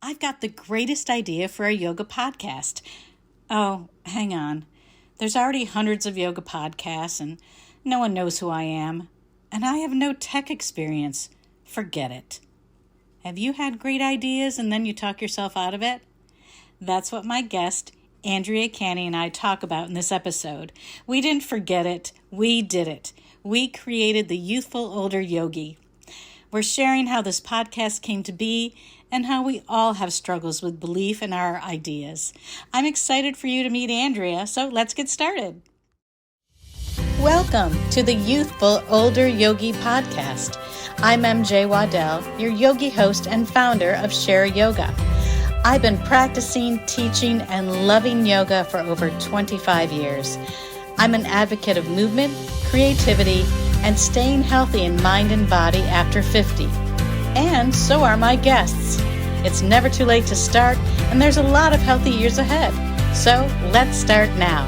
I've got the greatest idea for a yoga podcast. Oh, hang on. There's already hundreds of yoga podcasts, and no one knows who I am. And I have no tech experience. Forget it. Have you had great ideas and then you talk yourself out of it? That's what my guest, Andrea Canny, and I talk about in this episode. We didn't forget it. We did it. We created the Youthful Older Yogi. We're sharing how this podcast came to be and how we all have struggles with belief in our ideas. I'm excited for you to meet Andrea, so let's get started. Welcome to the Youthful Older Yogi podcast. I'm MJ Waddell, your yogi host and founder of Share Yoga. I've been practicing, teaching, and loving yoga for over 25 years. I'm an advocate of movement, creativity, and staying healthy in mind and body after 50. And so are my guests. It's never too late to start, and there's a lot of healthy years ahead. So let's start now.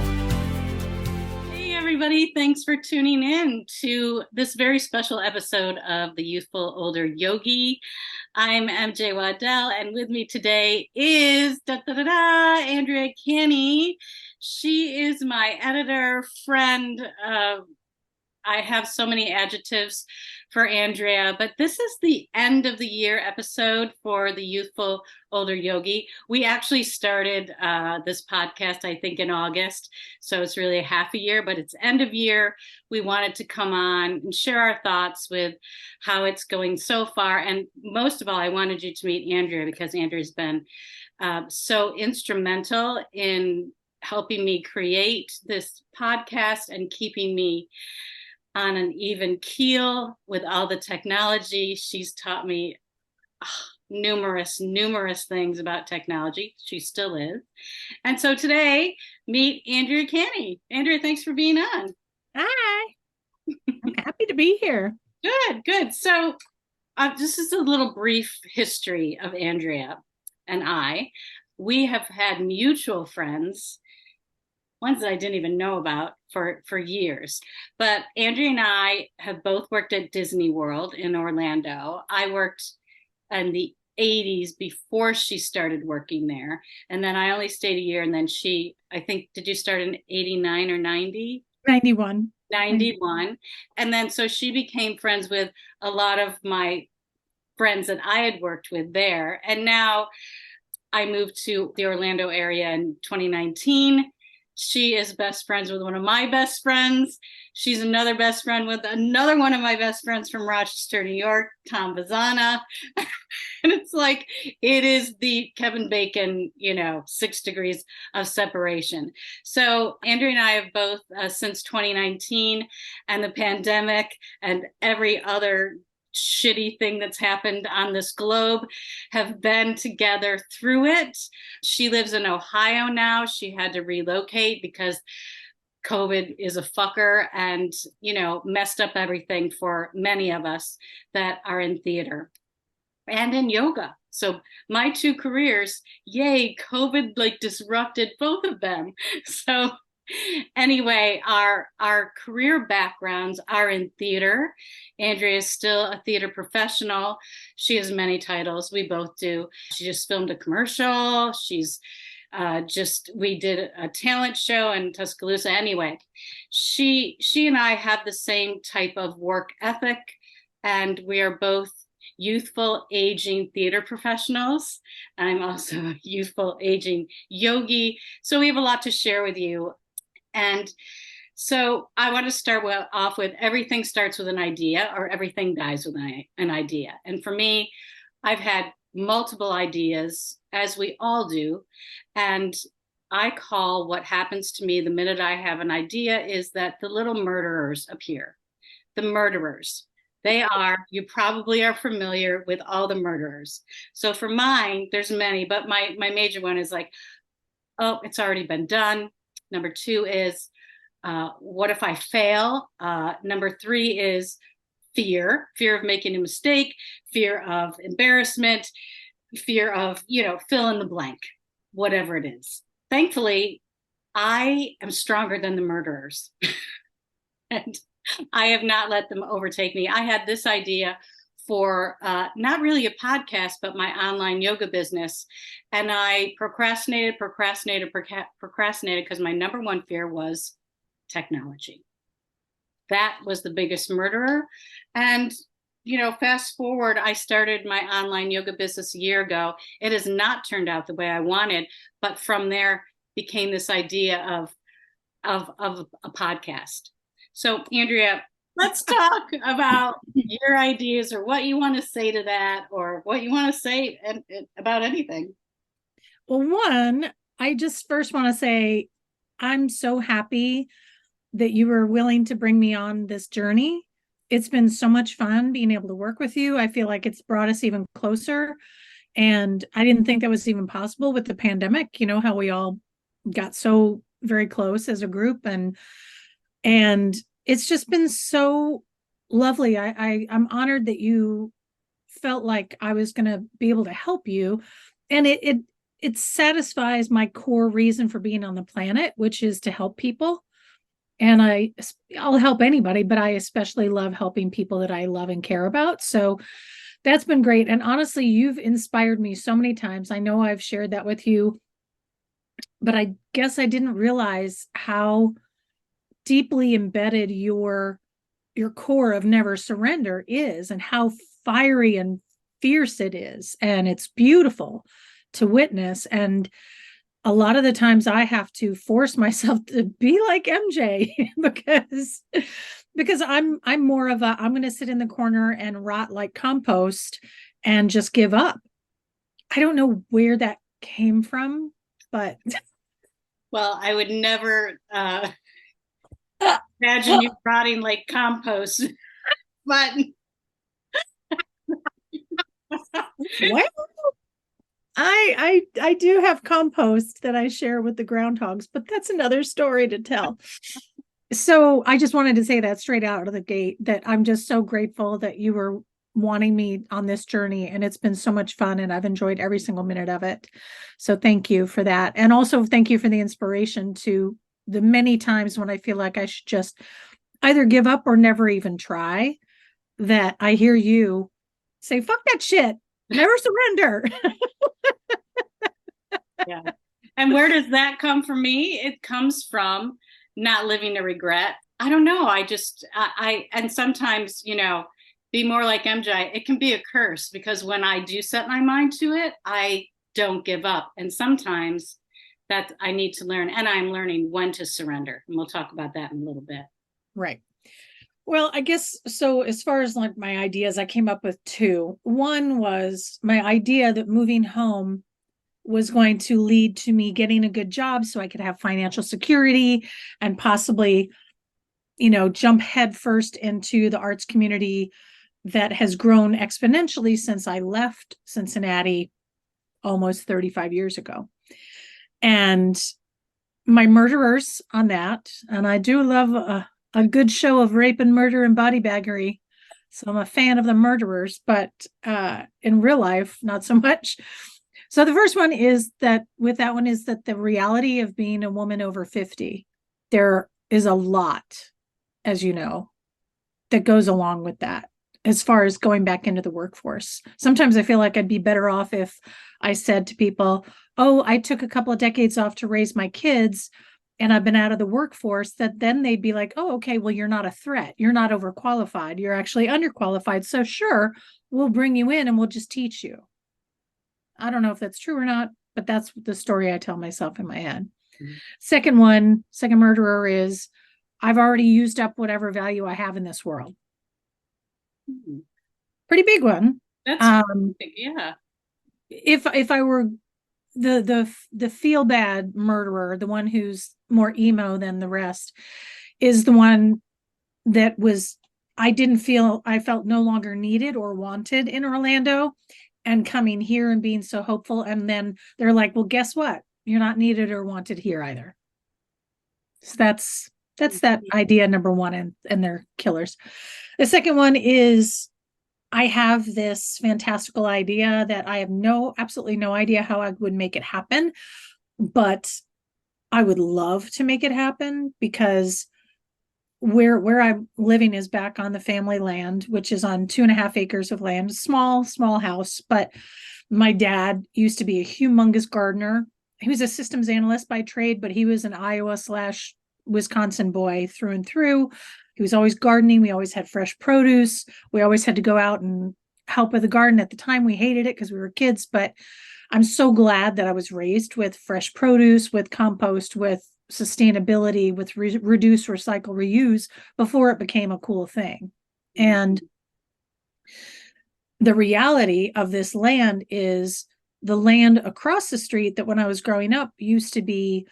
Hey everybody, thanks for tuning in to this very special episode of the Youthful Older Yogi. I'm MJ Waddell, and with me today is Andrea Canny. She is my editor, friend. I have so many adjectives for Andrea, but this is the end of the year episode for the Youthful Older Yogi. We actually started this podcast, I think, in August, so it's really a half a year, but it's end of year. We wanted to come on and share our thoughts with how it's going so far, and most of all, I wanted you to meet Andrea because Andrea's been so instrumental in helping me create this podcast and keeping me on an even keel with all the technology. She's taught me numerous things about technology. She still is. And so today, meet Andrea Canny. Andrea, thanks for being on. Hi. I'm happy to be here. Good. So this is a little brief history of Andrea and I. We have had mutual friends, ones that I didn't even know about for years. But Andrea and I have both worked at Disney World in Orlando. I worked in the 80s before she started working there. And then I only stayed a year. And then she, I think, did you start in 89 or 90? 91. 91. And then so she became friends with a lot of my friends that I had worked with there. And now I moved to the Orlando area in 2019. She is best friends with one of my best friends. She's another best friend with another one of my best friends from Rochester, New York, Tom Vazana. And it's like, it is the Kevin Bacon, 6 degrees of separation. So Andrea and I have both, since 2019 and the pandemic and every other shitty thing that's happened on this globe, have been together through it. She lives in Ohio now. She had to relocate because COVID is a fucker and, messed up everything for many of us that are in theater and in yoga. So my two careers, yay, COVID disrupted both of them. So anyway, our career backgrounds are in theater. Andrea is still a theater professional. She has many titles. We both do. She just filmed a commercial. She's we did a talent show in Tuscaloosa. Anyway, she and I have the same type of work ethic, and we are both youthful aging theater professionals. I'm also a youthful aging yogi. So we have a lot to share with you. And so I want to start off with everything starts with an idea, or everything dies with an idea. And for me, I've had multiple ideas, as we all do. And I call what happens to me the minute I have an idea is that the little murderers appear. The murderers. You probably are familiar with all the murderers. So for mine, there's many, but my major one is like, oh, it's already been done. Number 2 is, what if I fail? Number 3 is fear of making a mistake, fear of embarrassment, fear of, fill in the blank, whatever it is. Thankfully, I am stronger than the murderers. And I have not let them overtake me. I had this idea for not really a podcast, but my online yoga business. And I procrastinated because my number one fear was technology. That was the biggest murderer. And, fast forward, I started my online yoga business a year ago. It has not turned out the way I wanted, but from there became this idea of a podcast. So, Andrea, let's talk about your ideas or what you want to say to that, or what you want to say about anything. Well, one, I just first want to say I'm so happy that you were willing to bring me on this journey. It's been so much fun being able to work with you. I feel like it's brought us even closer. And I didn't think that was even possible with the pandemic. You know, how we all got so very close as a group, and it's just been so lovely. I'm honored that you felt like I was going to be able to help you. And it satisfies my core reason for being on the planet, which is to help people. And I'll help anybody, but I especially love helping people that I love and care about. So that's been great. And honestly, you've inspired me so many times. I know I've shared that with you, but I guess I didn't realize how deeply embedded your core of never surrender is, and how fiery and fierce it is. And it's beautiful to witness. And a lot of the times I have to force myself to be like MJ because I'm more of I'm going to sit in the corner and rot like compost and just give up. I don't know where that came from, but well, I would never imagine you rotting like compost, but well, I do have compost that I share with the groundhogs, but that's another story to tell. So I just wanted to say that straight out of the gate, that I'm just so grateful that you were wanting me on this journey, and it's been so much fun, and I've enjoyed every single minute of it. So thank you for that. And also thank you for the inspiration to the many times when I feel like I should just either give up or never even try, that I hear you say, fuck that shit, never surrender. Yeah. And where does that come from me? It comes from not living to regret. I don't know. And sometimes, be more like MJ. It can be a curse, because when I do set my mind to it, I don't give up. And sometimes that I need to learn, and I'm learning when to surrender. And we'll talk about that in a little bit. Right. Well, I guess so. As far as like my ideas, I came up with two. One was my idea that moving home was going to lead to me getting a good job so I could have financial security and possibly, jump headfirst into the arts community that has grown exponentially since I left Cincinnati almost 35 years ago. And my murderers on that, and I do love a good show of rape and murder and body baggery. So I'm a fan of the murderers, but in real life, not so much. So the first one is that the reality of being a woman over 50, there is a lot, as you know, that goes along with that, as far as going back into the workforce. Sometimes I feel like I'd be better off if I said to people, oh, I took a couple of decades off to raise my kids and I've been out of the workforce, that then they'd be like, oh, okay, well, you're not a threat. You're not overqualified. You're actually underqualified. So sure, we'll bring you in and we'll just teach you. I don't know if that's true or not, but that's the story I tell myself in my head. Mm-hmm. Second murderer is, I've already used up whatever value I have in this world. Mm-hmm. Pretty big one. That's yeah. If I were the feel bad murderer, the one who's more emo than the rest, is the one that was, I felt no longer needed or wanted in Orlando, and coming here and being so hopeful. And then they're like, well, guess what? You're not needed or wanted here either. So that's that idea number one, and they're killers. The second one is, I have this fantastical idea that I have absolutely no idea how I would make it happen, but I would love to make it happen, because where I'm living is back on the family land, which is on 2.5 acres of land, small house. But my dad used to be a humongous gardener. He was a systems analyst by trade, but he was an Iowa/Wisconsin boy through and through. He was always gardening. We always had fresh produce. We always had to go out and help with the garden. At the time, we hated it because we were kids, but I'm so glad that I was raised with fresh produce, with compost, with sustainability, with reduce, recycle, reuse before it became a cool thing. And the reality of this land is the land across the street that when I was growing up used to be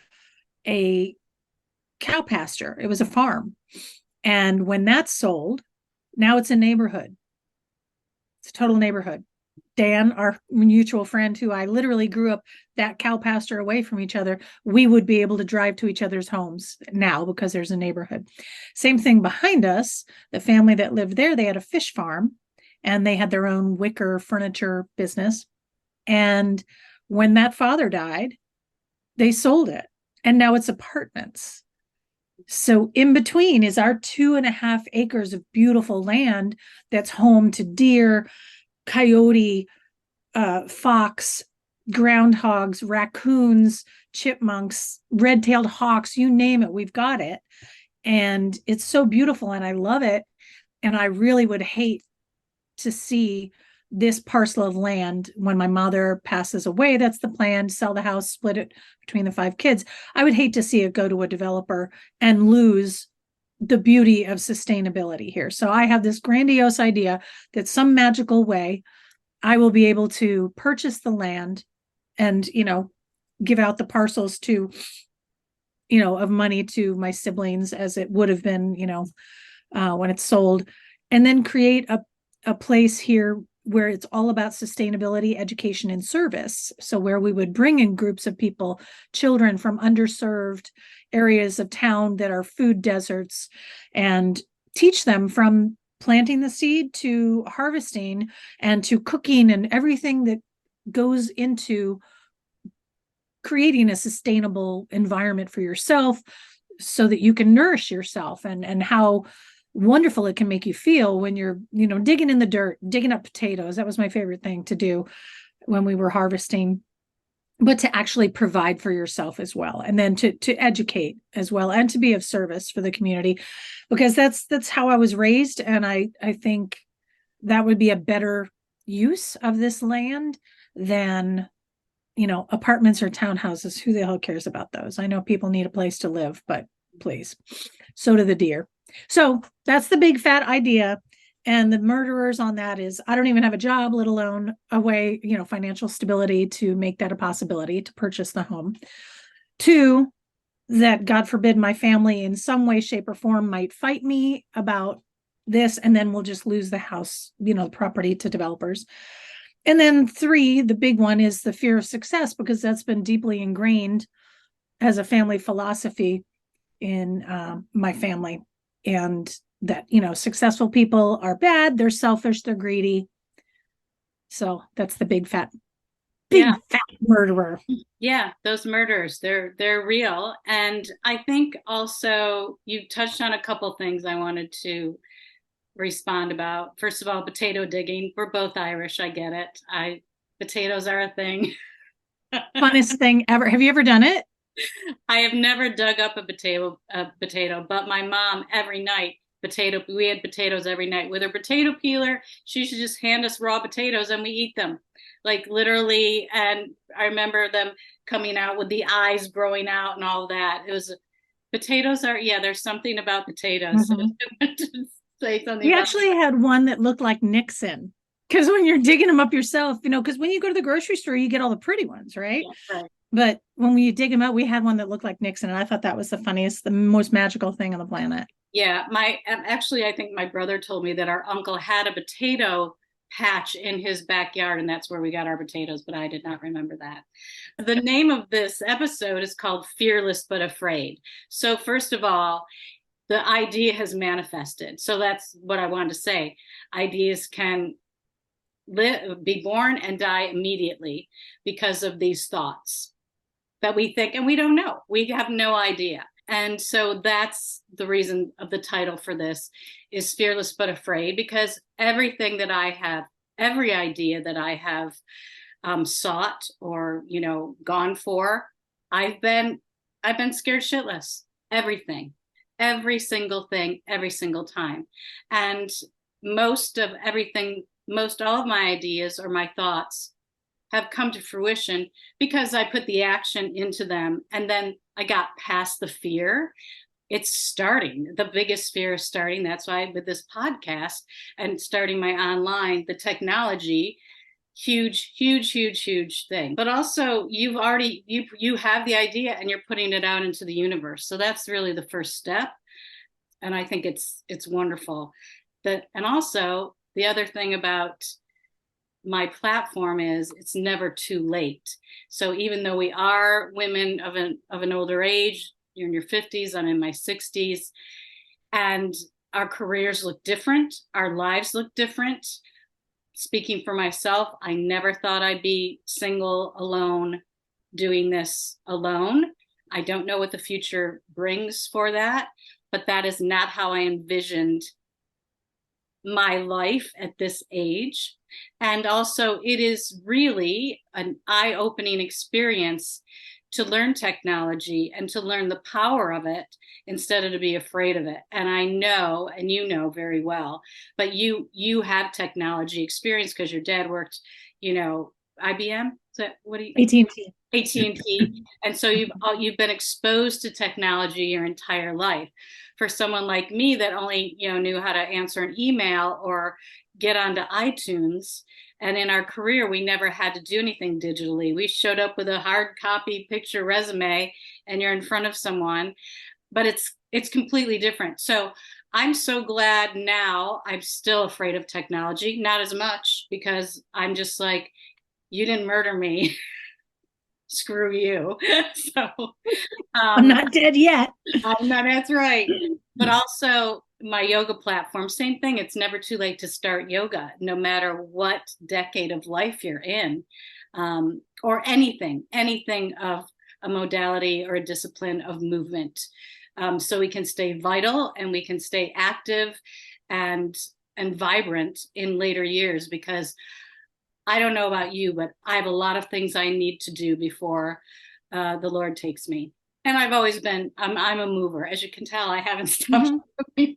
a cow pasture. It was a farm. And when that sold, now it's a neighborhood. It's a total neighborhood. Dan, our mutual friend, who I literally grew up that cow pasture away from each other, we would be able to drive to each other's homes now because there's a neighborhood. Same thing behind us. The family that lived there, they had a fish farm and they had their own wicker furniture business. And when that father died, they sold it. And now it's apartments. So in between is our 2.5 acres of beautiful land that's home to deer, coyote, fox, groundhogs, raccoons, chipmunks, red-tailed hawks, you name it, we've got it. And it's so beautiful and I love it. And I really would hate to see this parcel of land when my mother passes away. That's the plan, sell the house, split it between the 5 kids. I would hate to see it go to a developer and lose the beauty of sustainability here. So I have this grandiose idea that some magical way I will be able to purchase the land and, give out the parcels to, of money to my siblings as it would have been, when it's sold, and then create a place here where it's all about sustainability, education, and service. So where we would bring in groups of people, children from underserved areas of town that are food deserts, and teach them from planting the seed to harvesting and to cooking and everything that goes into creating a sustainable environment for yourself so that you can nourish yourself, and how wonderful it can make you feel when you're, digging in the dirt, digging up potatoes. That was my favorite thing to do when we were harvesting, but to actually provide for yourself as well. And then to educate as well, and to be of service for the community, because that's how I was raised. And I think that would be a better use of this land than, apartments or townhouses. Who the hell cares about those? I know people need a place to live, but please, so do the deer. So that's the big fat idea. And the murderers on that is I don't even have a job, let alone a way, financial stability to make that a possibility to purchase the home. 2, that God forbid my family in some way, shape, or form might fight me about this, and then we'll just lose the house, the property to developers. And then 3, the big one is the fear of success, because that's been deeply ingrained as a family philosophy in my family. And that, successful people are bad, they're selfish, they're greedy. So that's the big fat murderer. Yeah, those murders, they're real. And I think also you touched on a couple things I wanted to respond about. First of all, potato digging. We're both Irish, I get it. Potatoes are a thing. Funnest thing ever. Have you ever done it? I have never dug up a potato, but my mom every night, we had potatoes every night with her potato peeler. She used to just hand us raw potatoes and we eat them, like literally. And I remember them coming out with the eyes growing out and all that. Potatoes are, there's something about potatoes. Mm-hmm. I want to say something. We actually had one that looked like Nixon. Because when you're digging them up yourself, because when you go to the grocery store, you get all the pretty ones, right? Yeah, right. But when we dig them out, we had one that looked like Nixon, and I thought that was the funniest, the most magical thing on the planet. Yeah, I think my brother told me that our uncle had a potato patch in his backyard, and that's where we got our potatoes, but I did not remember that. The name of this episode is called Fearless but Afraid. So first of all, the idea has manifested. So that's what I wanted to say. Ideas can be born and die immediately because of these thoughts that we think, and we don't know. We have no idea. And so that's the reason of the title for this is Fearless But Afraid, because everything that I have, every idea that I have sought or, gone for, I've been scared shitless. Everything, every single thing, every single time. And most all of my ideas or my thoughts have come to fruition because I put the action into them, and then I got past the fear. It's starting. The biggest fear is starting. That's why with this podcast and starting my online, the technology, huge, huge, huge, huge thing. But also you have the idea and you're putting it out into the universe. So that's really the first step. And I think it's wonderful. And also the other thing about my platform is it's never too late. So even though we are women of an older age, you're in your 50s, I'm in my 60s, and our careers look different, our lives look different. Speaking for myself, I never thought I'd be single, alone, doing this alone. I don't know what the future brings for that, but that is not how I envisioned my life at this age. And also, it is really an eye-opening experience to learn technology and to learn the power of it instead of to be afraid of it. And I know, and you know very well, but you have technology experience because your dad worked, IBM. So what do you? AT&T. AT&T. And so you've been exposed to technology your entire life. For someone like me that only knew how to answer an email or get onto iTunes, and in our career we never had to do anything digitally. We showed up with a hard copy picture resume and you're in front of someone, but it's completely different. So I'm so glad now. I'm still afraid of technology, not as much, because I'm just like, you didn't murder me. Screw you. So I'm not dead yet. that's right. But also my yoga platform, same thing. It's never too late to start yoga, no matter what decade of life you're in, or anything of a modality or a discipline of movement. So we can stay vital and we can stay active and vibrant in later years, because I don't know about you, but I have a lot of things I need to do before the Lord takes me. And I've always been, I'm a mover. As you can tell, I haven't stopped. Mm-hmm.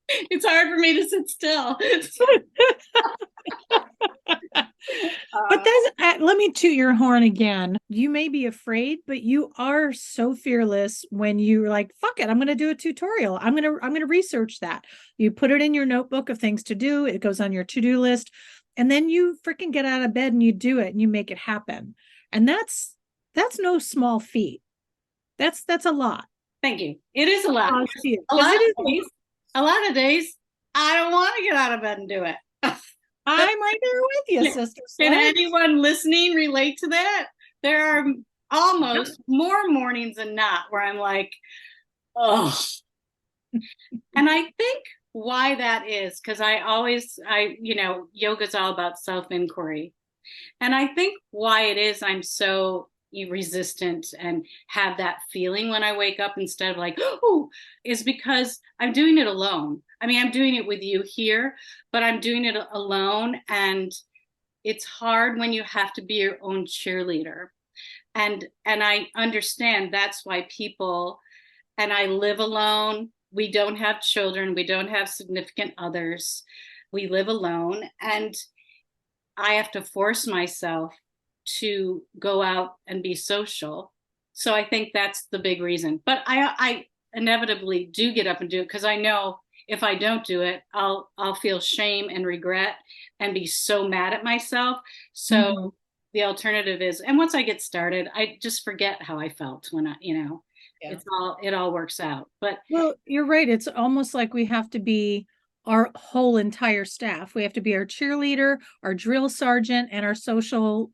It's hard for me to sit still. But let me toot your horn again. You may be afraid, but you are so fearless when you're like, fuck it, I'm going to do a tutorial. I'm going to research that. You put it in your notebook of things to do. It goes on your to-do list. And then you freaking get out of bed and you do it and you make it happen. And that's no small feat. That's a lot. Thank you. It is a lot. A lot of days, I don't want to get out of bed and do it. I'm right there with you, sister. Can anyone listening relate to that? There are almost more mornings than not where I'm like, oh. And I think why that is, because yoga's all about self-inquiry. And I think why it is I'm so resistant and have that feeling when I wake up instead of like, oh, is because I'm doing it alone. I mean, I'm doing it with you here, but I'm doing it alone. And it's hard when you have to be your own cheerleader. And I understand that's why and I live alone. We don't have children. We don't have significant others. We live alone. And I have to force myself to go out and be social. So I think that's the big reason. But I inevitably do get up and do it, because I know if I don't do it, I'll feel shame and regret and be so mad at myself. So the alternative is, and once I get started, I just forget how I felt when it all works out. But well, you're right. It's almost like we have to be our whole entire staff. We have to be our cheerleader, our drill sergeant, and our social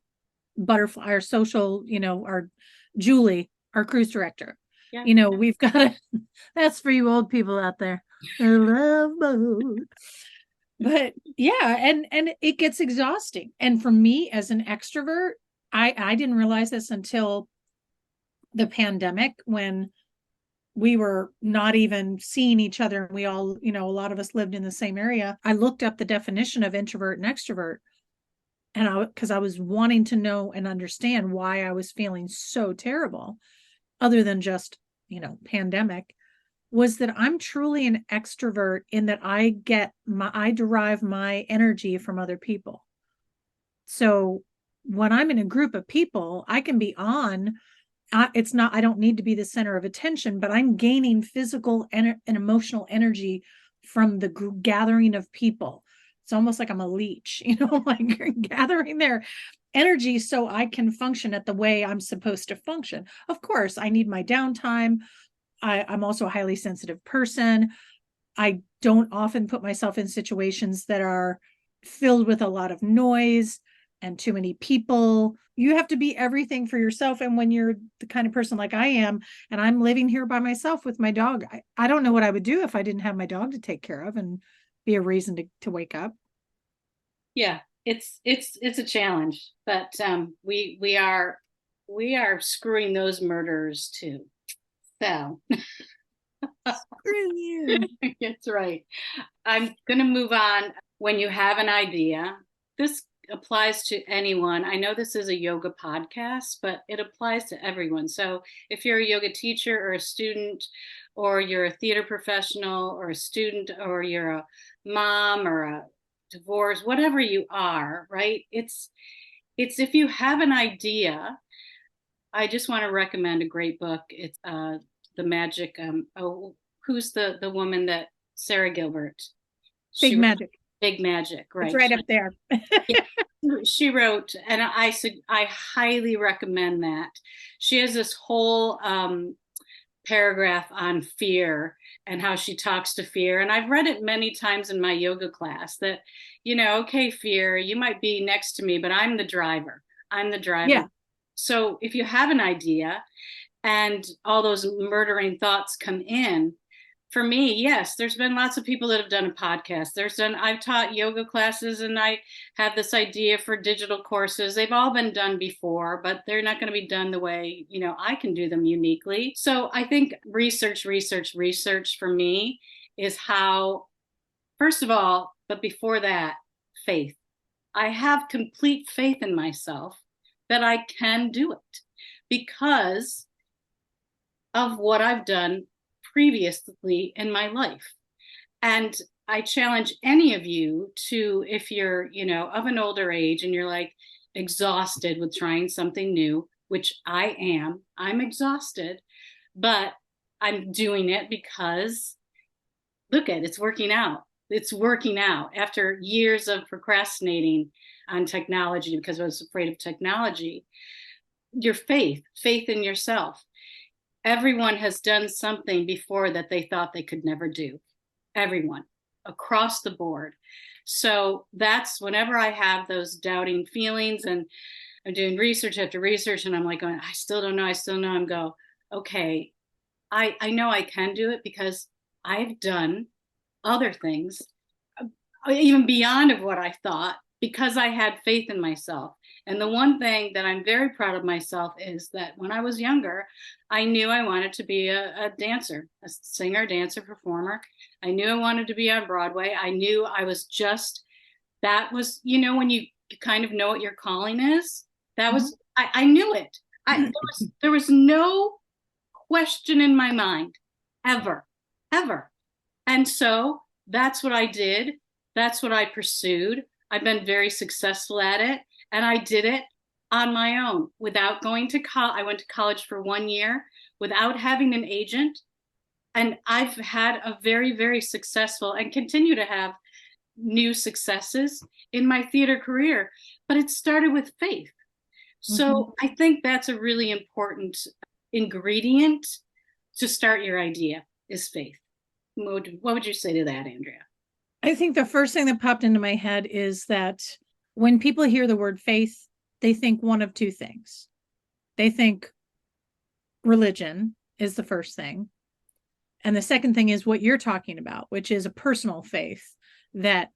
butterfly, our social, our Julie, our cruise director. Yeah. We've got to, that's for you old people out there. Love boat. But yeah, and it gets exhausting. And for me as an extrovert, I didn't realize this until the pandemic, when we were not even seeing each other. We all, a lot of us lived in the same area. I looked up the definition of introvert and extrovert, and because I was wanting to know and understand why I was feeling so terrible, other than just, pandemic, was that I'm truly an extrovert in that I derive my energy from other people. So when I'm in a group of people, I can be on. I don't need to be the center of attention, but I'm gaining physical and emotional energy from the gathering of people. It's almost like I'm a leech, like gathering their energy so I can function at the way I'm supposed to function. Of course, I need my downtime. I'm also a highly sensitive person. I don't often put myself in situations that are filled with a lot of noise and too many people. You have to be everything for yourself. And when you're the kind of person like I am, and I'm living here by myself with my dog, I don't know what I would do if I didn't have my dog to take care of and be a reason to wake up. Yeah, it's a challenge, but we are screwing those murderers too. So Screw you. that's right. I'm going to move on. When you have an idea, this applies to anyone. I know this is a yoga podcast, but it applies to everyone. So if you're a yoga teacher or a student, or you're a theater professional or a student, or you're a mom or a divorce, whatever you are, right? It's if you have an idea, I just want to recommend a great book. It's The Magic. Who's the woman that Sarah Gilbert? Big Magic. Big Magic, right? It's right up there. Yeah, she wrote, and I highly recommend that. She has this whole paragraph on fear and how she talks to fear. And I've read it many times in my yoga class that, okay, fear, you might be next to me, but I'm the driver. I'm the driver. Yeah. So if you have an idea and all those murdering thoughts come in, for me, yes, there's been lots of people that have done a podcast. I've taught yoga classes, and I have this idea for digital courses. They've all been done before, but they're not going to be done the way, I can do them uniquely. So I think research for me is how, first of all, but before that, faith. I have complete faith in myself that I can do it because of what I've done previously in my life. And I challenge any of you to, if you're, of an older age and you're like exhausted with trying something new, which I'm exhausted, but I'm doing it because look at it's working out. It's working out after years of procrastinating on technology because I was afraid of technology. Your faith in yourself. Everyone has done something before that they thought they could never do. Everyone across the board. So that's whenever I have those doubting feelings and I'm doing research after research and I'm like going, I still don't know. I'm go, okay, I know I can do it because I've done other things even beyond of what I thought because I had faith in myself. And the one thing that I'm very proud of myself is that when I was younger, I knew I wanted to be a dancer, a singer, dancer, performer. I knew I wanted to be on Broadway. I knew I was that was, when you kind of know what your calling is, that was, I knew it. There was no question in my mind, ever. And so that's what I did. That's what I pursued. I've been very successful at it. And I did it on my own without going to college. I went to college for 1 year without having an agent. And I've had a very, very successful and continue to have new successes in my theater career. But it started with faith. So I think that's a really important ingredient to start your idea is faith. What would you say to that, Andrea? I think the first thing that popped into my head is that when people hear the word faith, they think one of two things. They think religion is the first thing. And the second thing is what you're talking about, which is a personal faith that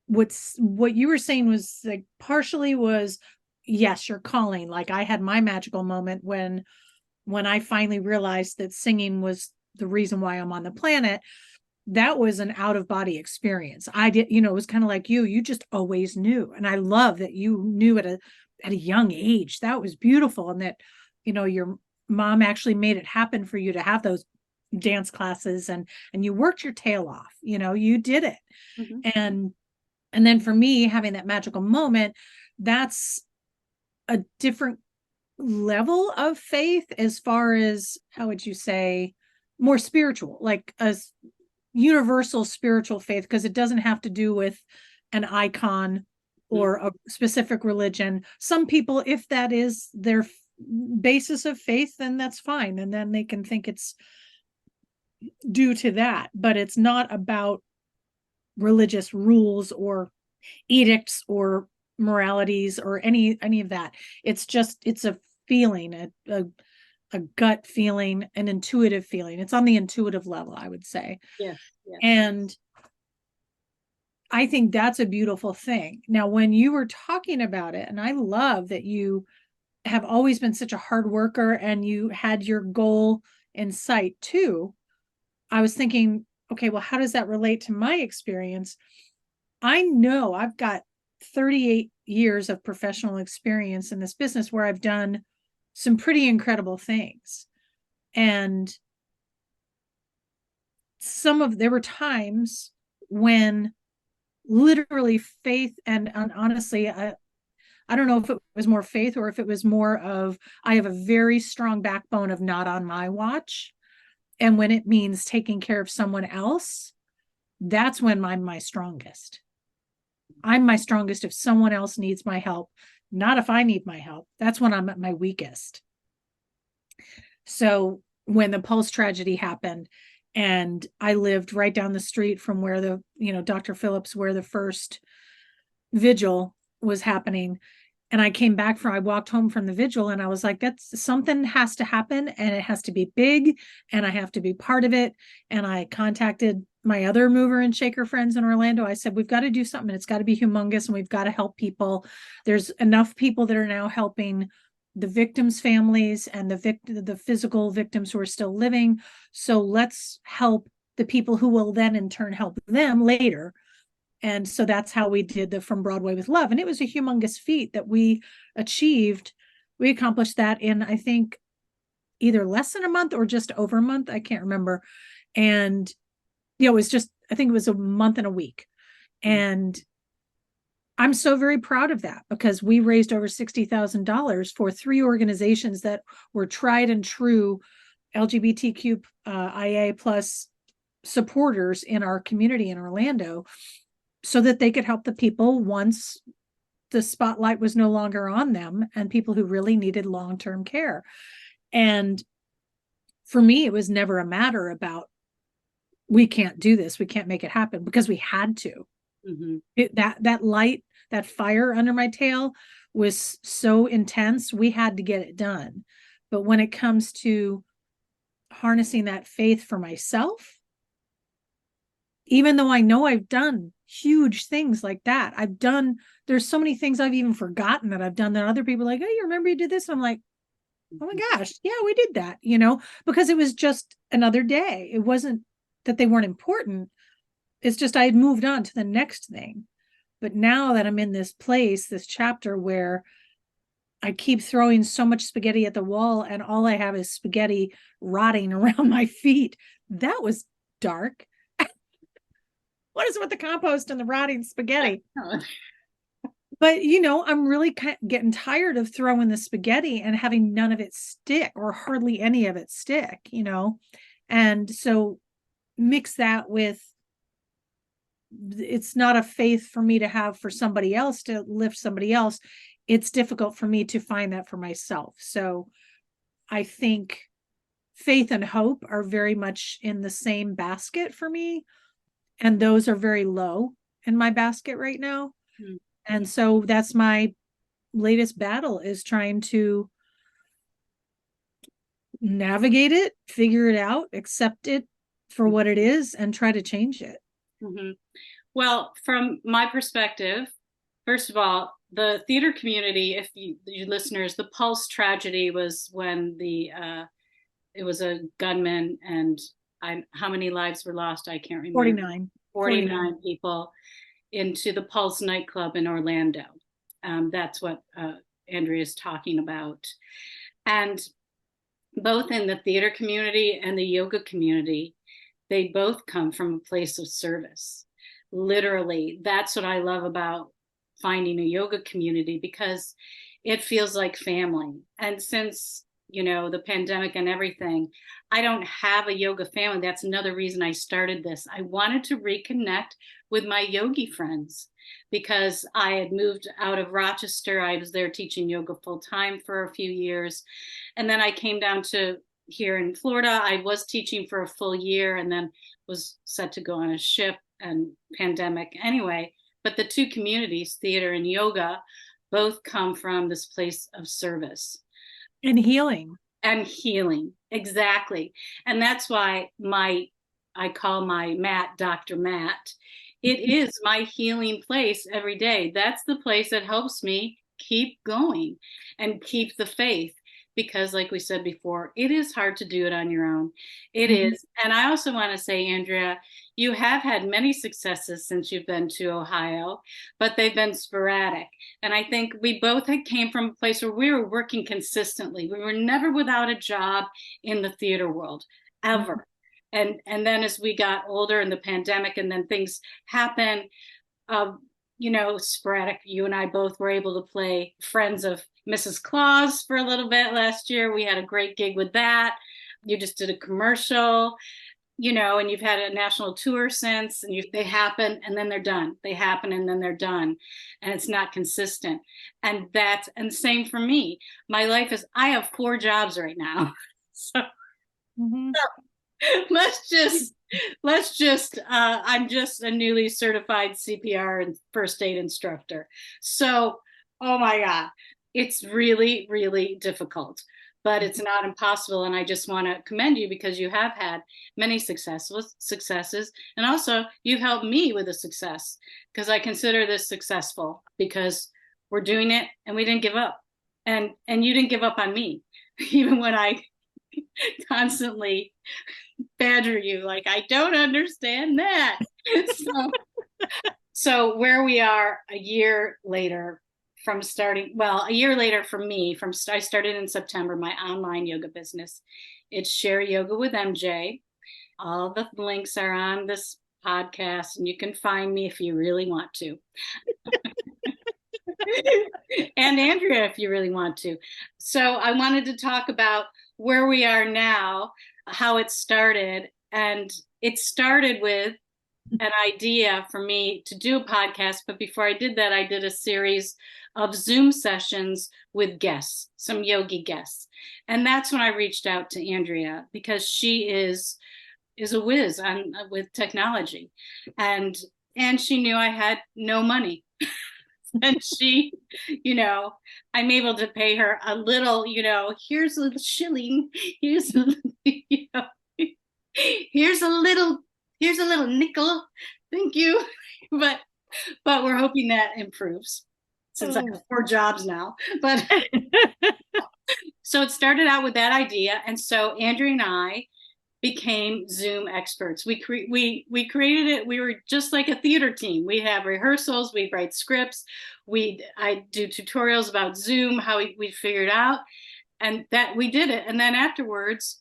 what you were saying was like partially was, yes, your calling. Like I had my magical moment when when I finally realized that singing was the reason why I'm on the planet, that was an out of body experience. I did, it was kind of like you just always knew. And I love that you knew at a young age. That was beautiful. And that, your mom actually made it happen for you to have those dance classes, and you worked your tail off, you did it. Mm-hmm. And then for me, having that magical moment, that's a different level of faith, as far as, how would you say, more spiritual, like a universal spiritual faith, because it doesn't have to do with an icon or a specific religion. Some people, if that is their basis of faith, then that's fine, and then they can think it's due to that, but it's not about religious rules or edicts or moralities or any of that. It's a feeling, a gut feeling, an intuitive feeling. It's on the intuitive level, I would say. Yes, yes. And I think that's a beautiful thing. Now, when you were talking about it, and I love that you have always been such a hard worker and you had your goal in sight too, I was thinking, okay, well, how does that relate to my experience? I know I've got 38 years of professional experience in this business where I've done some pretty incredible things. And there were times when literally faith and honestly, I don't know if it was more faith or if it was more of, I have a very strong backbone of not on my watch. And when it means taking care of someone else, that's when I'm my strongest. I'm my strongest if someone else needs my help, not if I need my help. That's when I'm at my weakest. So when the Pulse tragedy happened, and I lived right down the street from where Dr. Phillips, where the first vigil was happening. And I walked home from the vigil and I was like, that's something has to happen, and it has to be big, and I have to be part of it. And I contacted my other mover and shaker friends in Orlando. I said, we've got to do something. It's got to be humongous, and we've got to help people. There's enough people that are now helping the victims' families and the physical victims who are still living. So let's help the people who will then in turn help them later. And so that's how we did the From Broadway with Love. And it was a humongous feat that we achieved. We accomplished that in, I think, either less than a month or just over a month. I can't remember. And, it was just, I think it was a month and a week. And I'm so very proud of that, because we raised over $60,000 for 3 organizations that were tried and true LGBTQ IA plus supporters in our community in Orlando, so that they could help the people once the spotlight was no longer on them, and people who really needed long-term care. And for me, it was never a matter about, we can't do this, we can't make it happen, because we had to. Mm-hmm. That light, that fire under my tail was so intense, we had to get it done. But when it comes to harnessing that faith for myself, even though I know I've done huge things like that, there's so many things I've even forgotten that I've done, that other people are like, oh, you remember you did this? And I'm like, oh my gosh, yeah, we did that, because it was just another day. It wasn't that they weren't important. It's just I had moved on to the next thing. But now that I'm in this place, this chapter where I keep throwing so much spaghetti at the wall and all I have is spaghetti rotting around my feet, that was dark. What is it with the compost and the rotting spaghetti? But, I'm really getting tired of throwing the spaghetti and having none of it stick, or hardly any of it stick, And so mix that with, it's not a faith for me to have for somebody else, to lift somebody else. It's difficult for me to find that for myself. So I think faith and hope are very much in the same basket for me. And those are very low in my basket right now. Mm-hmm. And so that's my latest battle, is trying to navigate it, figure it out, accept it for what it is, and try to change it. Mm-hmm. Well, from my perspective, first of all, the theater community, if you listeners, the Pulse tragedy was when the it was a gunman, and how many lives were lost? I can't remember. 49. 49 people into the Pulse nightclub in Orlando. That's what Andrea is talking about. And both in the theater community and the yoga community, they both come from a place of service. Literally, that's what I love about finding a yoga community, because it feels like family. And since, the pandemic and everything, I don't have a yoga family. That's another reason I started this. I wanted to reconnect with my yogi friends, because I had moved out of Rochester. I was there teaching yoga full time for a few years. And then I came down to here in Florida. I was teaching for a full year and then was set to go on a ship, and pandemic anyway. But the two communities, theater and yoga, both come from this place of service. And healing. And healing, exactly. And that's why I call my mat Dr. Matt. It is my healing place every day. That's the place that helps me keep going and keep the faith. Because like we said before, it is hard to do it on your own. It is. And I also want to say, Andrea, you have had many successes since you've been to Ohio, but they've been sporadic. And I think we both came from a place where we were working consistently. We were never without a job in the theater world, ever. And then as we got older in the pandemic, and then things happen, sporadic. You and I both were able to play Friends of Mrs. Claus for a little bit last year. We had a great gig with that. You just did a commercial, and you've had a national tour since, and they happen and then they're done. They happen and then they're done. And it's not consistent. And same for me. My life is, I have 4 jobs right now. So, let's just I'm just a newly certified CPR and first aid instructor. So, oh my God, it's really, really difficult, but it's not impossible. And I just want to commend you, because you have had many successes. And also you've helped me with a success, because I consider this successful because we're doing it and we didn't give up. And you didn't give up on me, even when I constantly badger you like, I don't understand that. So where we are a year later from starting, a year later for me, I started in September, my online yoga business. It's Share Yoga with MJ. All the links are on this podcast, and you can find me if you really want to. And Andrea, if you really want to. So I wanted to talk about where we are now, how it started. And it started with an idea for me to do a podcast. But before I did that, I did a series of Zoom sessions with guests, some yogi guests. And that's when I reached out to Andrea, because she is a whiz with technology. And she knew I had no money. And she, I'm able to pay her a little, here's a little shilling, here's a, here's a little nickel, thank you. But we're hoping that improves, since I have 4 jobs now. But so it started out with that idea, and so Andrea and I became Zoom experts. We created it. We were just like a theater team. We have rehearsals, we write scripts, I do tutorials about Zoom, how we figured out, and that we did it. And then afterwards,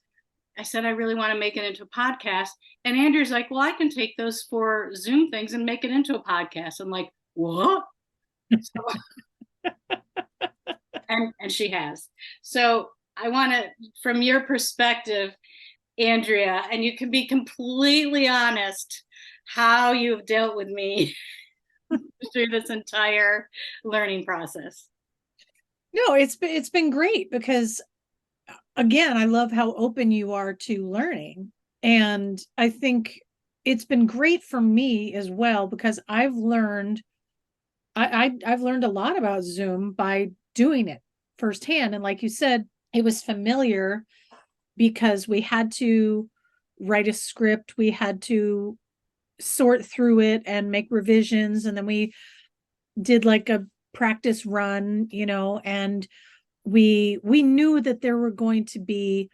I said, I really want to make it into a podcast. And Andrew's like, well, I can take those 4 Zoom things and make it into a podcast. I'm like, what? So, and she has. So I want to, from your perspective, Andrea, and you can be completely honest, how you've dealt with me through this entire learning process. No, it's been great, because again, I love how open you are to learning. And I think it's been great for me as well, because I've learned I've learned a lot about Zoom by doing it firsthand. And like you said, it was familiar because we had to write a script, we had to sort through it and make revisions, and then we did like a practice run, and we knew that there were going to be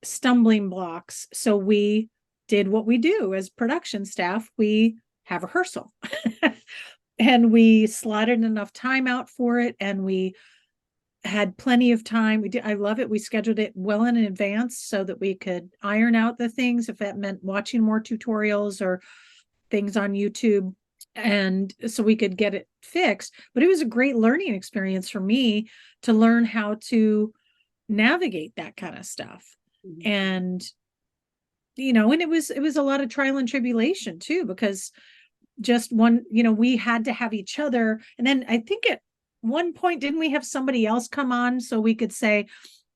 stumbling blocks. So we did what we do as production staff. We have rehearsal and we slotted enough time out for it. And we had plenty of time. We did. I love it. We scheduled it well in advance so that we could iron out the things if that meant watching more tutorials or things on YouTube. And so we could get it fixed. But it was a great learning experience for me to learn how to navigate that kind of stuff. Mhm. And and it was a lot of trial and tribulation too, because just one, we had to have each other. And then I think at one point, didn't we have somebody else come on so we could say,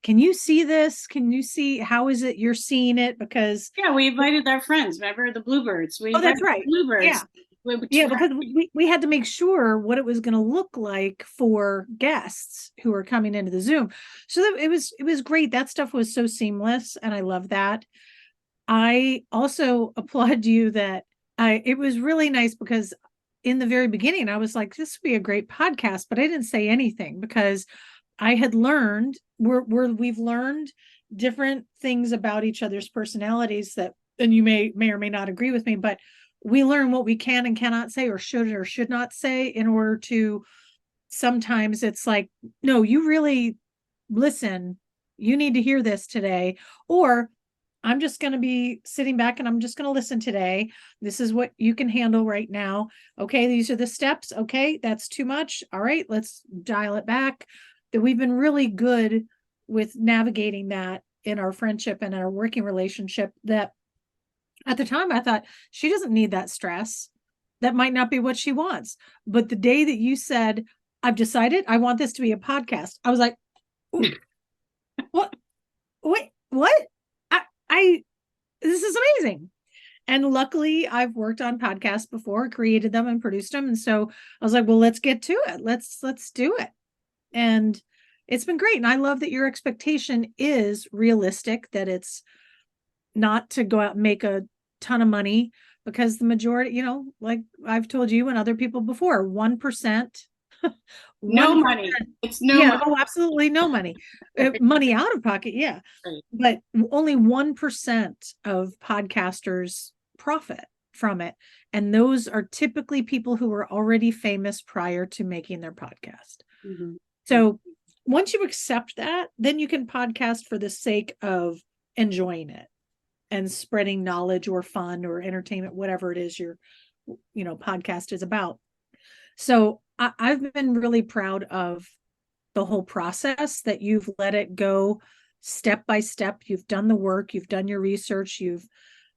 can you see this? Can you see, how is it you're seeing it? Because Yeah, we invited our friends. Remember the Bluebirds? We oh, that's invited the right. Yeah. Bluebirds. Yeah, because we had to make sure what it was going to look like for guests who were coming into the Zoom. So that it was great. That stuff was so seamless, and I love that. I also applaud you that it was really nice because in the very beginning I was like, this would be a great podcast, but I didn't say anything because I had learned we've learned different things about each other's personalities that, and you may or may not agree with me, but we learn what we can and cannot say or should not say in order to, sometimes it's like, no, you really listen, you need to hear this today, or I'm just going to be sitting back and I'm just going to listen today. This is what you can handle right now. Okay, these are the steps. Okay, that's too much. All right, let's dial it back. That we've been really good with navigating that in our friendship and our working relationship, that at the time I thought she doesn't need that stress. That might not be what she wants. But the day that you said, I've decided I want this to be a podcast, I was like, what? Wait, what? I this is amazing. And luckily I've worked on podcasts before, created them and produced them. And so I was like, well, let's get to it. Let's do it. And it's been great. And I love that your expectation is realistic, that it's not to go out and make a ton of money, because the majority, like I've told you and other people before, 1%, no 1%. money. It's no Yeah, money. oh, absolutely no money. Money out of pocket, yeah. Right. But only 1% of podcasters profit from it. And those are typically people who were already famous prior to making their podcast. Mm-hmm. So once you accept that, then you can podcast for the sake of enjoying it and spreading knowledge or fun or entertainment, whatever it is your podcast is about. So I've been really proud of the whole process, that you've let it go step by step. You've done the work, you've done your research, you've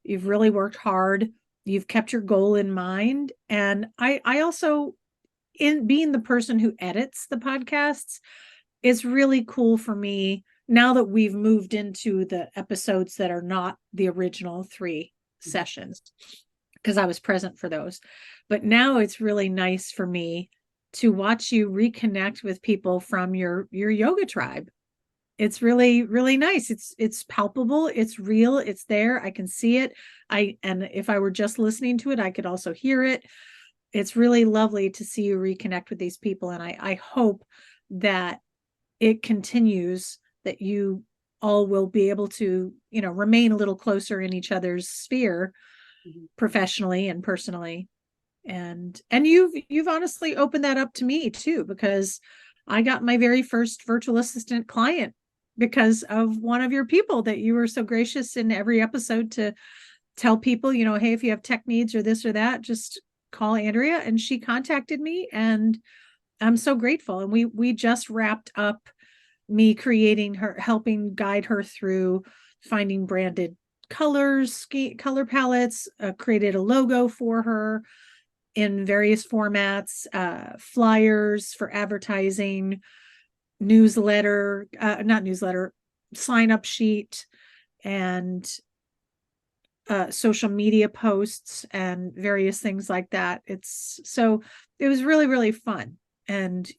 really worked hard, you've kept your goal in mind. And I also, in being the person who edits the podcasts, it's really cool for me now that we've moved into the episodes that are not the original 3 sessions, because I was present for those. But now it's really nice for me to watch you reconnect with people from your yoga tribe. It's really, really nice. It's palpable, it's real, it's there. I can see it. And if I were just listening to it, I could also hear it. It's really lovely to see you reconnect with these people. And I hope that it continues, that you all will be able to, remain a little closer in each other's sphere, professionally and personally. And you've honestly opened that up to me too, because I got my very first virtual assistant client because of one of your people, that you were so gracious in every episode to tell people, hey, if you have tech needs or this or that, just call Andrea. And she contacted me, and I'm so grateful. And we just wrapped up me creating her, helping guide her through finding branded colors, color palettes, created a logo for her in various formats, flyers for advertising, not newsletter, sign up sheet, and social media posts and various things like that. It was really, really fun. And,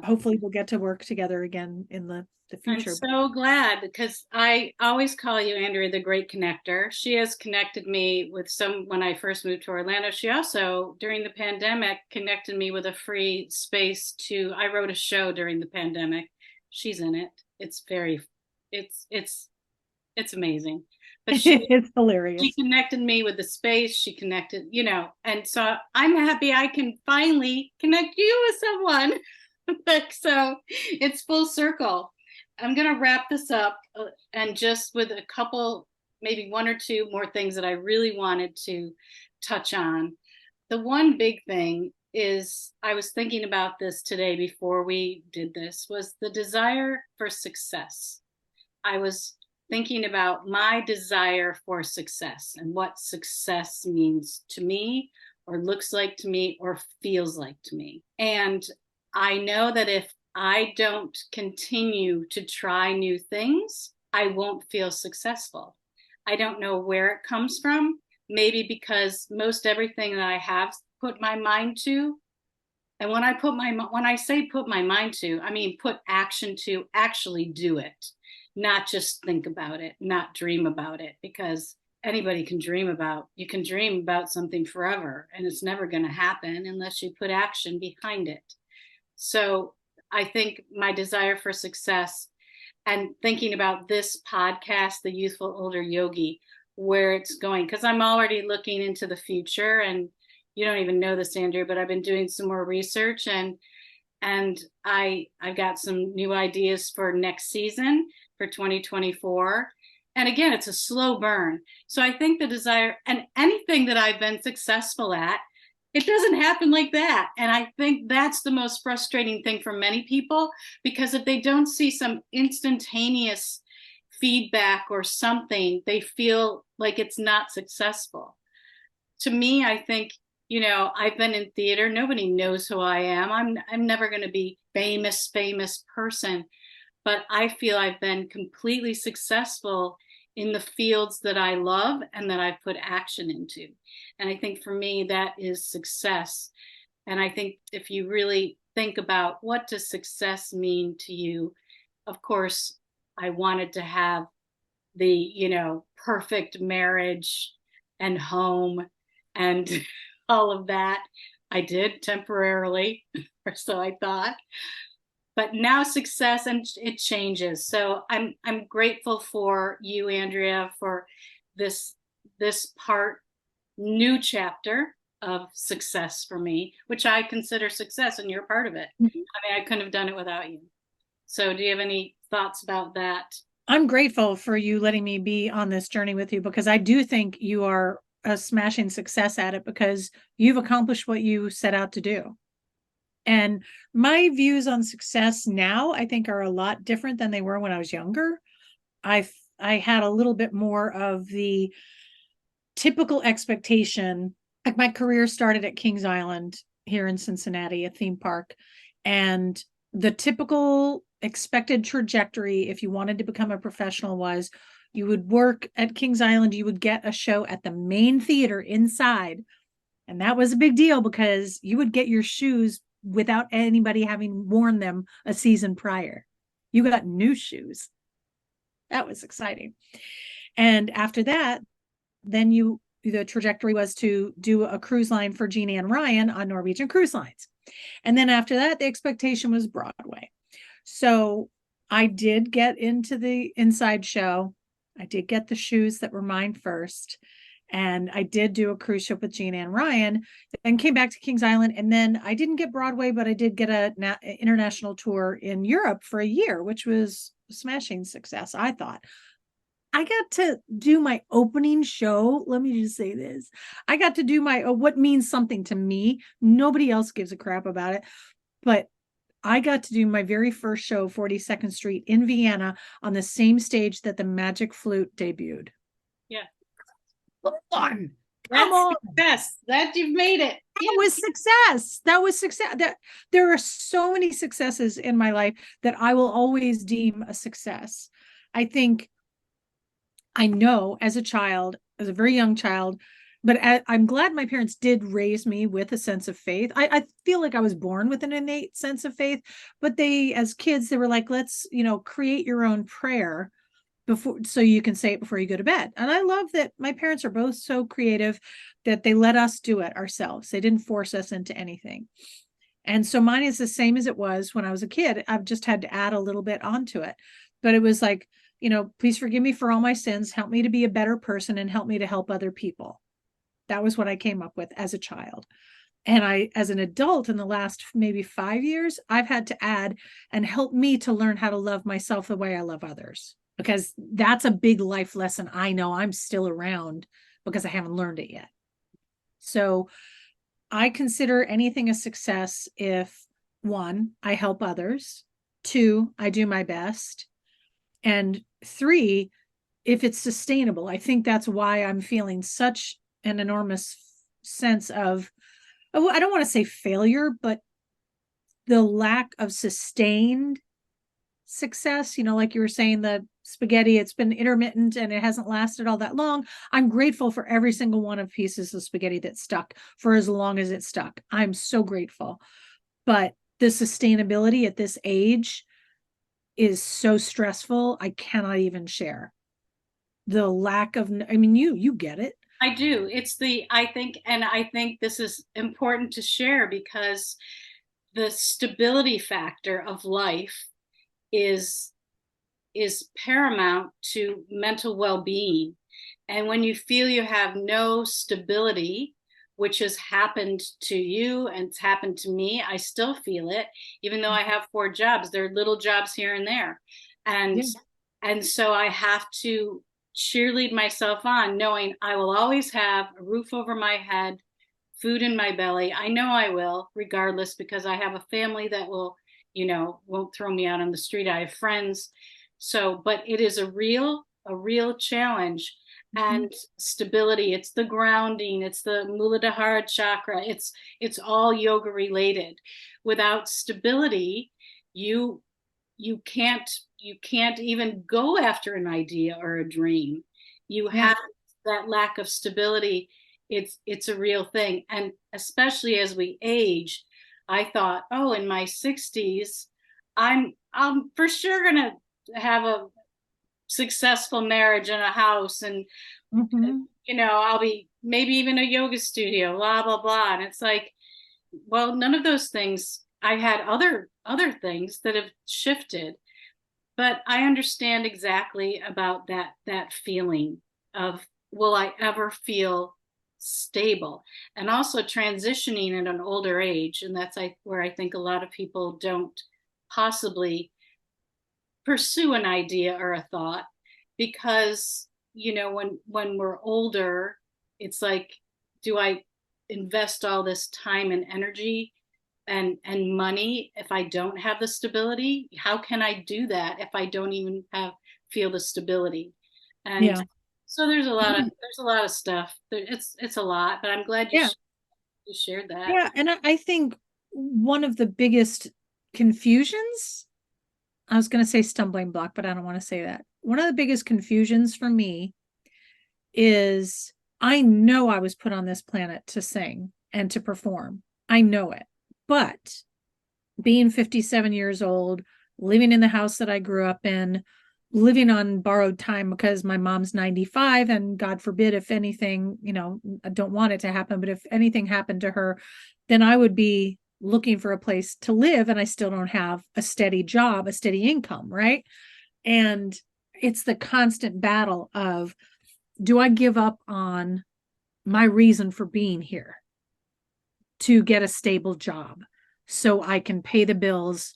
hopefully we'll get to work together again in the I'm future. so glad, because I always call you Andrea the Great Connector. She has connected me with when I first moved to Orlando. She also, during the pandemic, connected me with a free space I wrote a show during the pandemic. She's in it. It's It's amazing. But she It's hilarious. connected me with the space. She connected, and so I'm happy I can finally connect you with someone. Like, so it's full circle. I'm going to wrap this up and just with a couple, maybe one or two more things that I really wanted to touch on. The one big thing is, I was thinking about this today before we did this, was the desire for success. I was thinking about my desire for success and what success means to me, or looks like to me, or feels like to me. And I know that if I don't continue to try new things, I won't feel successful. I don't know where it comes from. Maybe because most everything that I have put my mind to, and when I say put my mind to, I mean put action to, actually do it, not just think about it, not dream about it, because anybody can dream about, you can dream about something forever and it's never going to happen unless you put action behind it. So I think my desire for success, and thinking about this podcast, the Youthful Older Yogi, where it's going, because I'm already looking into the future, and you don't even know this, Andrea, but I've been doing some more research, and I got some new ideas for next season for 2024. And again, it's a slow burn. So I think the desire, and anything that I've been successful at, it doesn't happen like that. And I think that's the most frustrating thing for many people, because if they don't see some instantaneous feedback or something, they feel like it's not successful. To me, I think, I've been in theater. Nobody knows who I am. I'm never going to be famous person, but I feel I've been completely successful in the fields that I love and that I've put action into. And I think for me, that is success. And I think if you really think about what does success mean to you, of course, I wanted to have the, perfect marriage and home and all of that. I did temporarily, or so I thought. But now success, and it changes. So I'm grateful for you, Andrea, for this part, new chapter of success for me, which I consider success, and you're part of it. Mhm. I mean, I couldn't have done it without you. So do you have any thoughts about that? I'm grateful for you letting me be on this journey with you, because I do think you are a smashing success at it, because you've accomplished what you set out to do. And my views on success now, I think, are a lot different than they were when I was younger. I had a little bit more of the typical expectation. Like, my career started at Kings Island here in Cincinnati, a theme park, and the typical expected trajectory, if you wanted to become a professional, was you would work at Kings Island, you would get a show at the main theater inside, and that was a big deal because you would get your shoes without anybody having worn them a season prior. You got new shoes. That was exciting. And after that, then the trajectory was to do a cruise line for Jean and Ryan on Norwegian Cruise Lines. And then after that, the expectation was Broadway. So I did get into the inside show. I did get the shoes that were mine first. And I did do a cruise ship with Jean and Ryan, and came back to Kings Island. And then I didn't get Broadway, but I did get an international tour in Europe for a year, which was a smashing success, I thought. I got to do my opening show. Let me just say this. I got to do my what means something to me. Nobody else gives a crap about it. But I got to do my very first show, 42nd Street in Vienna, on the same stage that the Magic Flute debuted. Yeah. Come That's on. success. That you've made it. That was success. That was success. There are so many successes in my life that I will always deem a success. I think, I know as a child, as a very young child, but I'm glad my parents did raise me with a sense of faith. I feel like I was born with an innate sense of faith, but they, as kids, they were like, let's, create your own prayer before, so you can say it before you go to bed. And I love that my parents are both so creative that they let us do it ourselves. They didn't force us into anything. And so mine is the same as it was when I was a kid. I've just had to add a little bit onto it. But it was like, please forgive me for all my sins, help me to be a better person, and help me to help other people. That was what I came up with as a child. And as an adult in the last maybe 5 years, I've had to add and help me to learn how to love myself the way I love others, because that's a big life lesson. I know I'm still around because I haven't learned it yet. So I consider anything a success if, one, I help others, two, I do my best, and three, if it's sustainable. I think that's why I'm feeling such an enormous sense of, I don't want to say failure, but the lack of sustained success. Like you were saying, the spaghetti, it's been intermittent and it hasn't lasted all that long. I'm grateful for every single one of pieces of spaghetti that stuck for as long as it stuck. I'm so grateful. But the sustainability at this age is so stressful. I cannot even share the lack of, you get it. I do. I think this is important to share because the stability factor of life is paramount to mental well-being. And when you feel you have no stability, which has happened to you and it's happened to me, I still feel it, even though I have 4 jobs. There are little jobs here and there. And Yeah. and so I have to cheerlead myself on, knowing I will always have a roof over my head, food in my belly. I know I will, regardless, because I have a family that won't throw me out on the street. I have friends. So, but it is a real challenge. And stability, it's the grounding, it's the Muladhara chakra, it's all yoga related. Without stability, you can't even go after an idea or a dream. You Yeah. have that lack of stability. It's a real thing. And especially as we age, I thought, oh, in my 60s, I'm for sure gonna have a successful marriage and a house, and I'll be maybe even a yoga studio, blah blah blah. And it's like, well, none of those things. I had other things that have shifted, but I understand exactly about that feeling of, will I ever feel stable? And also transitioning at an older age, and that's where I think a lot of people don't possibly pursue an idea or a thought, because when we're older, it's like, do I invest all this time and energy and money if I don't have the stability? How can I do that if I don't even feel the stability? And Yeah. so there's a lot of stuff. It's a lot, but I'm glad Yeah. you shared that. Yeah. And I think one of the biggest confusions, I was going to say stumbling block, but I don't want to say that. One of the biggest confusions for me is, I know I was put on this planet to sing and to perform. I know it. But being 57 years old, living in the house that I grew up in, living on borrowed time because my mom's 95, and God forbid, if anything, I don't want it to happen, but if anything happened to her, then I would be looking for a place to live, and I still don't have a steady job, a steady income, right? And it's the constant battle of, do I give up on my reason for being here to get a stable job so I can pay the bills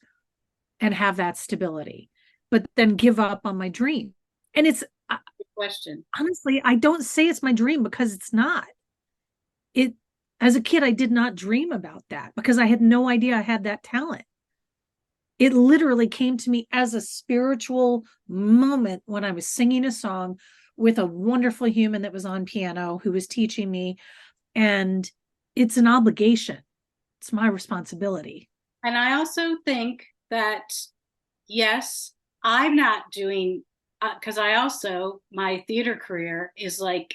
and have that stability, but then give up on my dream? And it's, Good question. honestly, I don't say it's my dream because it's not. It, as a kid, I did not dream about that because I had no idea I had that talent. It literally came to me as a spiritual moment when I was singing a song with a wonderful human that was on piano who was teaching me. And it's an obligation. It's my responsibility. And I also think that, yes, I'm not doing, because my theater career is like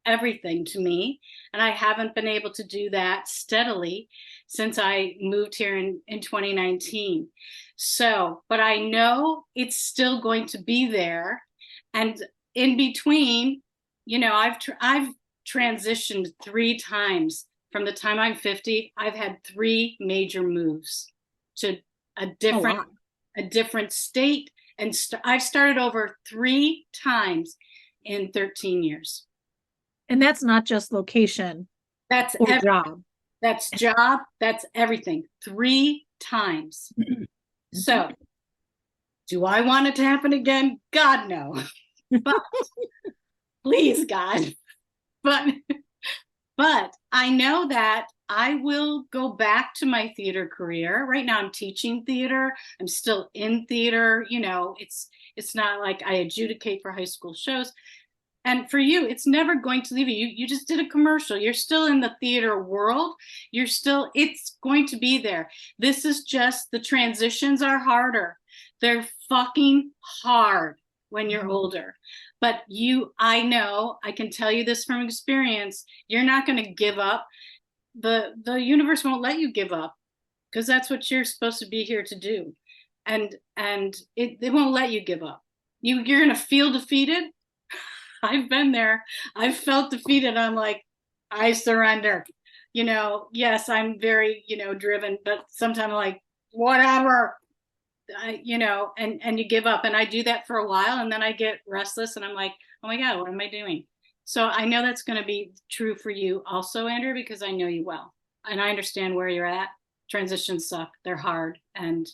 everything to me. And I haven't been able to do that steadily since I moved here in 2019. So, but I know it's still going to be there. And in between, I've transitioned 3 times. From the time I'm 50, I've had 3 major moves to a A different lot. a different state, And I've started over 3 times in 13 years. And that's not just location That's or job. that's job, that's everything. 3 times. So, do I want it to happen again? God, no. But please, God. But I know that I will go back to my theater career. Right now I'm teaching theater. I'm still in theater. You know, it's not like I adjudicate for high school shows. And for you, it's never going to leave you. You just did a commercial. You're still in the theater world. It's going to be there. This is just, the transitions are harder. They're fucking hard when you're older. But I know, I can tell you this from experience, you're not going to give up. The universe won't let you give up, because that's what you're supposed to be here to do. And it won't let you give up. You're going to feel defeated. I've been there. I've felt defeated. I'm like, I surrender. You know, yes, I'm very, driven, but sometimes I'm like, whatever. And you give up. And I do that for a while, and then I get restless and I'm like, oh my God, what am I doing? So I know that's going to be true for you also, Andrea, because I know you well. And I understand where you're at. Transitions suck. They're hard. And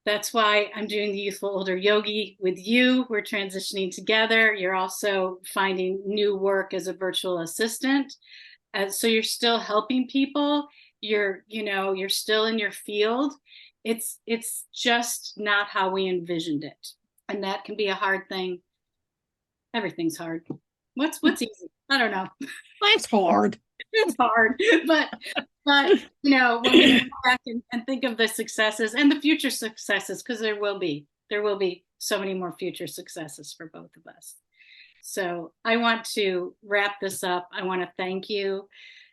that's why I'm doing the Youthful Older Yogi with you. We're transitioning together. You're also finding new work as a virtual assistant. So you're still helping people. You're still in your field. It's just not how we envisioned it. And that can be a hard thing. Everything's hard. What's easy? I don't know. It's hard. It's hard, but when we look back and think of the successes and the future successes, because there will be so many more future successes for both of us. So I want to wrap this up. I want to thank you.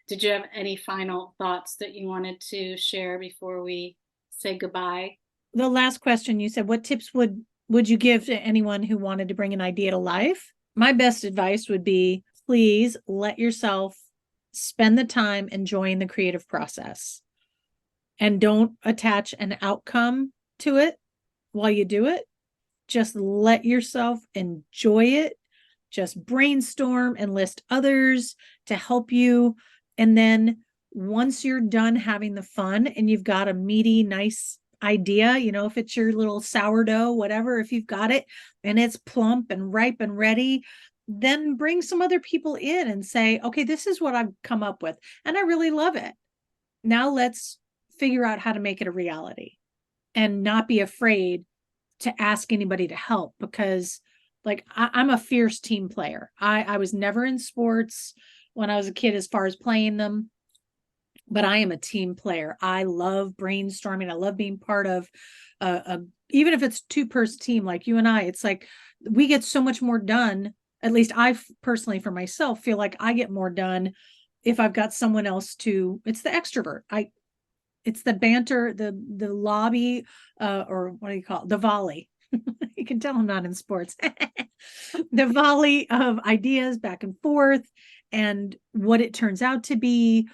Did you have any final thoughts that you wanted to share before we say goodbye? The last question, you said, what tips would you give to anyone who wanted to bring an idea to life? My best advice would be, please let yourself spend the time enjoying the creative process, and don't attach an outcome to it while you do it. Just let yourself enjoy it. Just brainstorm, enlist others to help you. And then once you're done having the fun and you've got a meaty, nice idea, if it's your little sourdough, whatever, if you've got it and it's plump and ripe and ready, then bring some other people in and say, okay, this is what I've come up with, and I really love it. Now let's figure out how to make it a reality, and not be afraid to ask anybody to help, because I'm a fierce team player. I was never in sports when I was a kid as far as playing them, but I am a team player. I love brainstorming. I love being part of even if it's 2-person team like you and I. It's like we get so much more done. At least I personally, for myself, feel like I get more done if I've got someone else it's the extrovert. It's the banter, the lobby, or what do you call it? The volley. You can tell I'm not in sports. The volley of ideas back and forth, and what it turns out to be.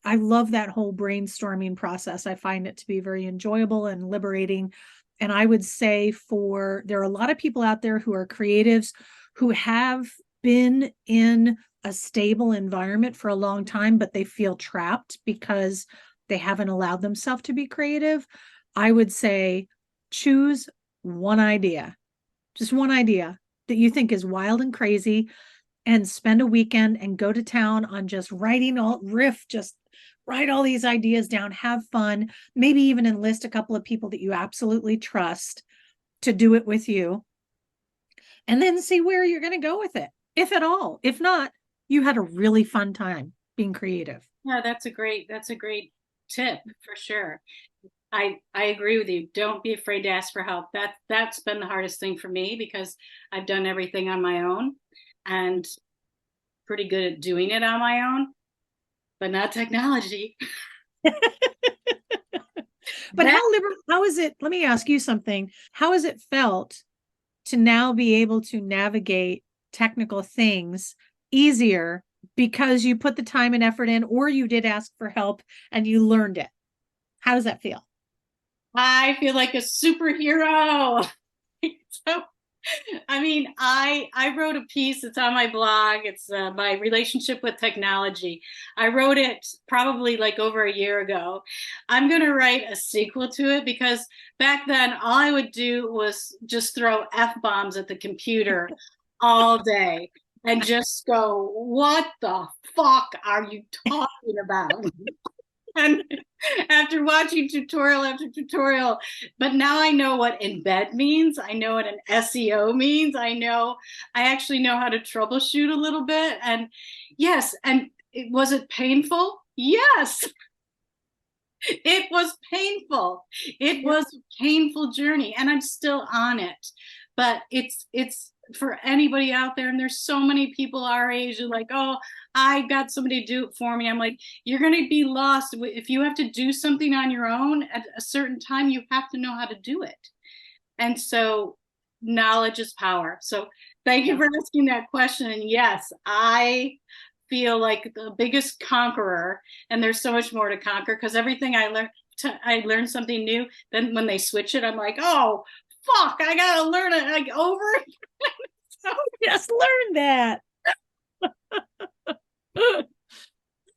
I love that whole brainstorming process. I find it to be very enjoyable and liberating. And I would say there are a lot of people out there who are creatives who have been in a stable environment for a long time, but they feel trapped because they haven't allowed themselves to be creative. I would say choose one idea, just one idea that you think is wild and crazy, and spend a weekend and go to town on just writing just write all these ideas down, have fun, maybe even enlist a couple of people that you absolutely trust to do it with you, and then see where you're going to go with it, if at all. If not, you had a really fun time being creative. Yeah, that's a great tip for sure. I agree with you. Don't be afraid to ask for help. That's been the hardest thing for me, because I've done everything on my own and pretty good at doing it on my own, but not technology. But how is it? Let me ask you something. How has it felt to now be able to navigate technical things easier because you put the time and effort in, or you did ask for help and you learned it? How does that feel? I feel like a superhero. I mean, I wrote a piece. It's on my blog. It's my relationship with technology. I wrote it probably like over a year ago. I'm going to write a sequel to it because back then all I would do was just throw F-bombs at the computer all day and just go, what the fuck are you talking about? And after watching tutorial after tutorial, but now I know what embed means. I know what an SEO means. I actually know how to troubleshoot a little bit. And yes, and was it painful? Yes, it was painful. It was a painful journey, and I'm still on it. But it's for anybody out there, and there's so many people our age are like, oh, I got somebody to do it for me. I'm like, you're going to be lost. If you have to do something on your own at a certain time, you have to know how to do it. And so knowledge is power. So thank you for asking that question. And yes, I feel like the biggest conqueror, and there's so much more to conquer because everything I learn something new. Then when they switch it, I'm like, oh, fuck, I got to learn it like over. So just learn that.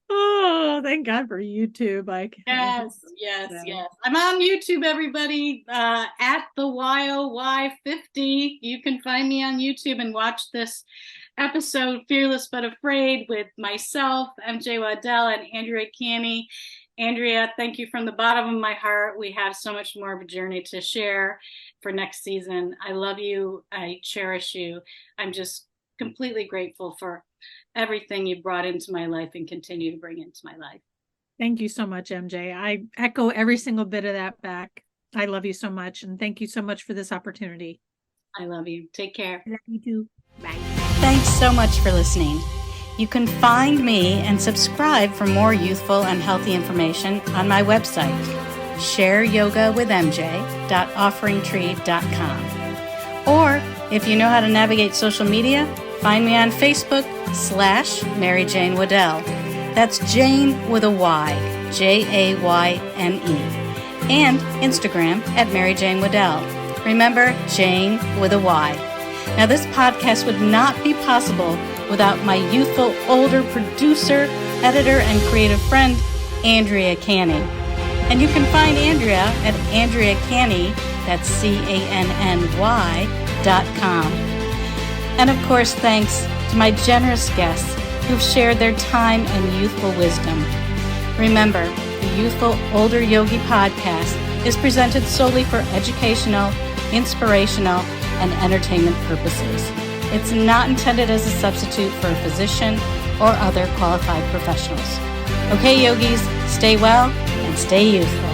Oh, thank God for YouTube. Yes. I'm on YouTube, everybody, at the YOY50. You can find me on YouTube and watch this episode, Fearless But Afraid, with myself, MJ Waddell, and Andrea Canny. Andrea, thank you from the bottom of my heart. We have so much more of a journey to share for next season. I love you. I cherish you. I'm just completely grateful for everything you brought into my life and continue to bring into my life. Thank you so much, MJ. I echo every single bit of that back. I love you so much. And thank you so much for this opportunity. I love you. Take care. I love you too. Bye. Thanks so much for listening. You can find me and subscribe for more youthful and healthy information on my website, shareyogawithmj.offeringtree.com. Or if you know how to navigate social media, find me on Facebook /Mary Jane Waddell. That's Jane with a Y, Jayne, and Instagram at Mary Jane Waddell. Remember, Jane with a Y. Now, this podcast would not be possible without my youthful older producer, editor, and creative friend, Andrea Canny. And you can find Andrea at Andrea Canny, that's CANNY.com. And of course, thanks to my generous guests who've shared their time and youthful wisdom. Remember, the Youthful Older Yogi podcast is presented solely for educational, inspirational, and entertainment purposes. It's not intended as a substitute for a physician or other qualified professionals. Okay, yogis, stay well and stay youthful.